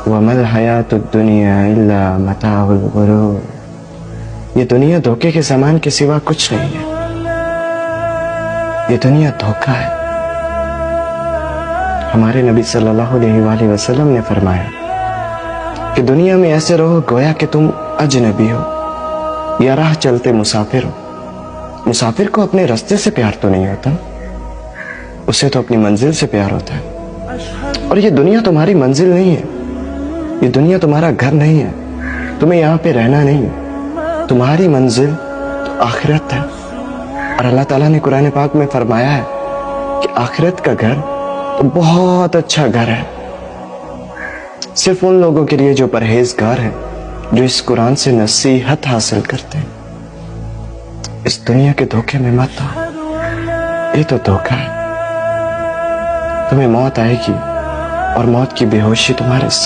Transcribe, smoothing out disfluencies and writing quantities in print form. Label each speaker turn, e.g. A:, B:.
A: وَمَا الْحَيَاةُ الدُّنْيَا إِلَّا مَتَاعُ الْغُرُورِ. یہ دنیا دھوکے کے سامان کے سوا کچھ نہیں ہے. یہ دنیا دھوکہ ہے. ہمارے نبی صلی اللہ علیہ وآلہ وسلم نے فرمایا کہ دنیا میں ایسے رہو گویا کہ تم اجنبی ہو یا راہ چلتے مسافر ہو. مسافر کو اپنے راستے سے پیار تو نہیں ہوتا، اسے تو اپنی منزل سے پیار ہوتا ہے. اور یہ دنیا تمہاری منزل نہیں ہے، یہ دنیا تمہارا گھر نہیں ہے، تمہیں یہاں پہ رہنا نہیں ہے. تمہاری منزل تو آخرت ہے. اور اللہ تعالیٰ نے قرآن پاک میں فرمایا ہے کہ آخرت کا گھر تو بہت اچھا گھر ہے، صرف ان لوگوں کے لیے جو پرہیزگار ہیں، جو اس قرآن سے نصیحت حاصل کرتے ہیں. اس دنیا کے دھوکے میں مت آؤ، یہ تو دھوکہ ہے. تمہیں موت آئے گی اور موت کی بے ہوشی تمہارے